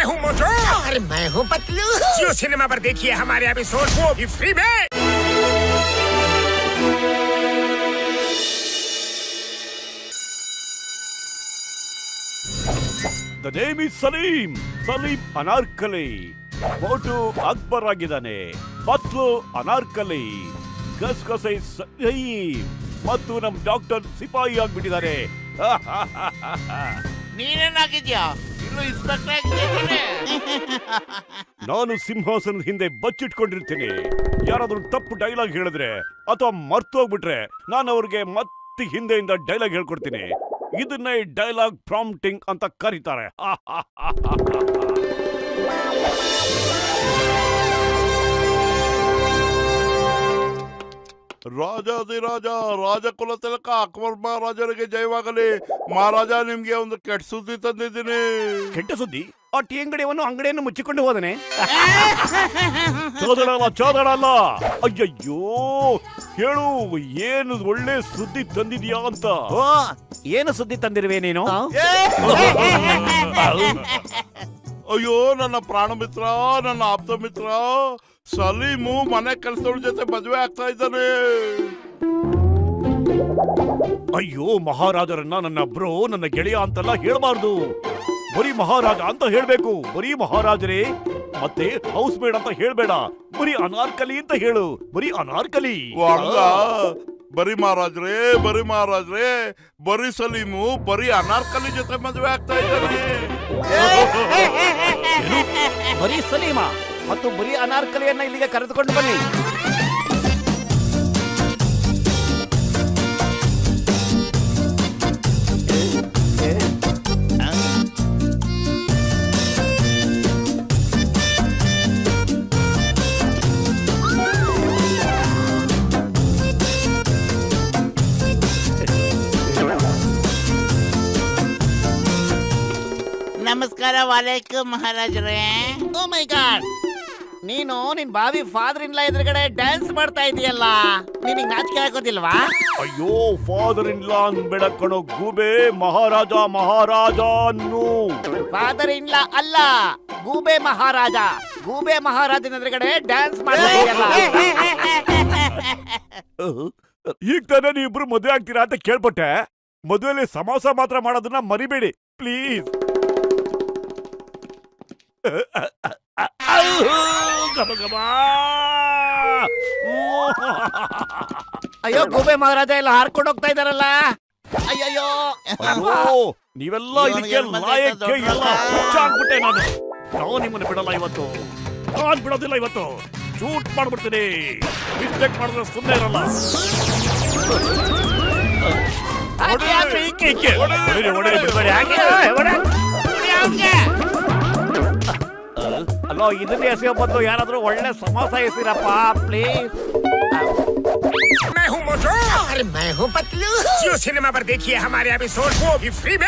हूँ मोटू और मैं हूँ पतलू। जियो सिनेमा पर देखिए हमारे एपिसोड, वो भी फ्री में। The name is Salim Anarkali. ಮೋಟು Akbar ಆಗಿದ್ದಾನೆ. ಪತ್ಲು ಅನಾರ್ಕಲಿ. ಗಸಗಸೆ ಸಲೀಂ ಮತ್ತು ನಮ್ ಡಾಕ್ಟರ್ ಸಿಪಾಯಿ ಆಗ್ಬಿಟ್ಟಿದ್ದಾರೆ. ನೀನೇನಾಗಿದ್ಯಾ? ಇನ್ನು ಇನ್ಸ್ಪೆಕ್ಟರ್ ಆಗಿದ್ದೇನೆ. ನಾನು ಸಿಂಹಾಸನದ ಹಿಂದೆ ಬಚ್ಚಿಟ್ಕೊಂಡಿರ್ತೀನಿ. ಯಾರಾದ್ರೂ ತಪ್ಪು ಡೈಲಾಗ್ ಹೇಳಿದ್ರೆ ಅಥವಾ ಮರ್ತೋಗ್ಬಿಟ್ರೆ ನಾನು ಅವ್ರಿಗೆ ಮತ್ತೆ ಹಿಂದೆಯಿಂದ ಡೈಲಾಗ್ ಹೇಳ್ಕೊಡ್ತೀನಿ. ಇದನ್ನೇ ಡೈಲಾಗ್ ಪ್ರಾಂಪ್ಟಿಂಗ್ ಅಂತ ಕರೀತಾರೆ. ರಾಜಾದಿರಾಜ ರಾಜಕುಲ ತಿಲಕ ಅಕ್ಬರ್ ಮಹಾರಾಜರಿಗೆ ಜಯವಾಗಲಿ. ಮಹಾರಾಜ, ನಿಮ್ಗೆ ಒಂದು ಕೆಟ್ಟ ಸುದ್ದಿ ತಂದಿದ್ದೀನಿ. ಕೆಟ್ಟ ಸುದ್ದಿ? ಆ ಟೀ ಅಂಗಡಿಯನ್ನು ಮುಚ್ಚಿಕೊಂಡು ಹೋದನೆ. ಚೋದಡಲ್ಲ. ಅಯ್ಯಯ್ಯೋ, ಹೇಳು, ಏನು ಒಳ್ಳೆ ಸುದ್ದಿ ತಂದಿದ್ಯಾ ಅಂತ. ಏನು ಸುದ್ದಿ ತಂದಿರುವೆ ನೀನು? ಅಯ್ಯೋ, ನನ್ನ ಪ್ರಾಣ ಮಿತ್ರ, ನನ್ನ ಆಪ್ತ ಮಿತ್ರ ಸಲೀಮು ಮನೆ ಕೆಲಸದವ್ರ ಜೊತೆ ಮದುವೆ ಆಗ್ತಾ ಇದ್ದಾನೆ. ಅಯ್ಯೋ, ಮಹಾರಾಜರನ್ನ ನನ್ನ ಬ್ರೋ, ನನ್ನ ಗೆಳೆಯ ಅಂತೆಲ್ಲ ಹೇಳ್ಬಾರ್ದು. ಬರೀ ಮಹಾರಾಜ ಅಂತ ಹೇಳ್ಬೇಕು. ಬರೀ ಮಹಾರಾಜರೇ, ಮತ್ತೆ ಹೌಸ್ ಮೇಡ್ ಅಂತ ಹೇಳ್ಬೇಡ. ಬರೀ ಅನಾರ್ಕಲಿ ಅಂತ ಹೇಳು. ಬರೀ ಅನಾರ್ಕಲಿ. ಬರೀ ಮಹಾರಾಜ್ರೆ, ಬರೀ ಸಲೀಮು ಬರೀ ಅನಾರ್ಕಲಿ ಜೊತೆ ಮದುವೆ ಆಗ್ತಾ ಇದ್ದಾನೆ. ಬರೀ ಸಲೀಮಾ ಮತ್ತು ಬರೀ ಅನಾರ್ಕಲಿಯನ್ನ ಇಲ್ಲಿಗೆ ಕರೆದುಕೊಂಡು ಬನ್ನಿ. ನಮಸ್ಕಾರ. ವಾಲೇಕುಂ ಮಹಾರಾಜರೇ. ಓ ಮೈ ಗಾಡ್, ನೀನು ನಿನ್ ಬಾವಿ ಫಾದರ್ ಇನ್ ಲಾ ಎದುರುಗಡೆ ಡ್ಯಾನ್ಸ್ ಮಾಡ್ತಾ ಇದೀಯಲ್ಲ, ನಿನಗೆ ನಾಚಿಕೆ ಆಗೋದಿಲ್ವಾ? ಅಯ್ಯೋ, ಫಾದರ್ ಇನ್ ಲಾ ಅನ್ಬೇಡ ಕಣೋ ಗೂಬೆ. ಮಹಾರಾಜ ಅನ್ನು. ಫಾದರ್ ಇನ್ ಲಾ ಅಲ್ಲ, ಗೂಬೆ ಮಹಾರಾಜ. ಗೂಬೆ ಮಹಾರಾಜನ ಎದುರುಗಡೆ ಡ್ಯಾನ್ಸ್ ಮಾಡ್ತಾ ಇದೀಯಲ್ಲ. ಈಗ ತಾನೇ ನೀವಿಬ್ರು ಮದುವೆ ಆಗ್ತೀರಾ ಅಂತ ಕೇಳ್ಪಟ್ಟೆ. ಮದುವೆಯಲ್ಲಿ ಸಮಾಸ ಮಾತ್ರ ಮಾಡೋದನ್ನ ಮರಿಬೇಡಿ ಪ್ಲೀಸ್. ಅಯ್ಯೋ, ಗೂಬೆ ಮಹಾರಾಜ ಎಲ್ಲ ಹಾರ್ಕೊಂಡು ಹೋಗ್ತಾ ಇದಾರಲ್ಲ. ಅಯ್ಯಯ್ಯೋ, ನೀವೆಲ್ಲ ಇದಕ್ಕೆ ಲಾಯಕ್ಕೆ ಎಲ್ಲ ಹುಚ್ಚಾಗ್ಬಿಟ್ಟೆ. ನಾನು ನಿಮ್ಮನ್ನು ಬಿಡಲ್ಲ ಇವತ್ತು. ನಾನ್ ಬಿಡೋದಿಲ್ಲ ಇವತ್ತು. ಶೂಟ್ ಮಾಡ್ಬಿಡ್ತೀನಿ. ಮಿಸ್ಟೇಕ್ ಮಾಡಿದ್ರೆ ಸುಮ್ಮನೆ ಇರಲ್ಲ. ಅಲ್ಲೋ, ಇದನ್ನೇ ಎಸೆಯೋ ಬದಲು ಯಾರಾದ್ರೂ ಒಳ್ಳೆ ಸಮಾಸ ಎಸಿರಪ್ಪ ಪ್ಲೀಸ್. मैं हूँ मोटू और मैं हूँ पतलू। जियो सिनेमा पर देखिए हमारे एपिसोड, वो भी फ्री में।